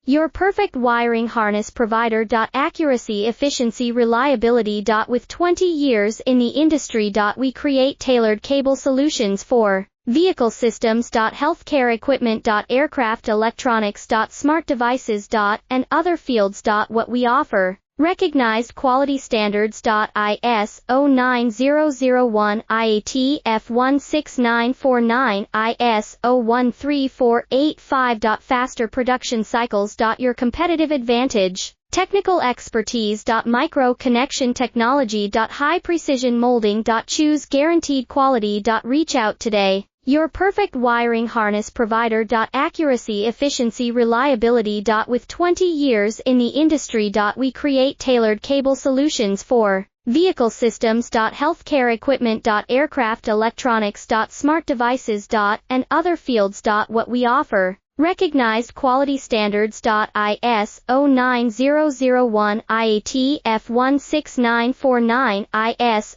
Your perfect wiring harness provider. Accuracy, efficiency, reliability. With 20 years in the industry. We create tailored cable solutions for vehicle systems. Healthcare equipment. Aircraft electronics. Smart devices. And other fields. What we offer. Recognized quality standards. ISO 9001, IAT F16949, ISO 13485. Faster production cycles. Your competitive advantage. Technical expertise. Micro connection technology. High precision molding. Choose guaranteed quality. Reach out today. Your perfect wiring harness provider. Accuracy, efficiency, reliability. With 20 years in the industry. We create tailored cable solutions for vehicle systems. Healthcare equipment. Aircraft electronics. Smart devices. And other fields. What we offer. Recognized quality standards. ISO 9001, IAT F16949, ISO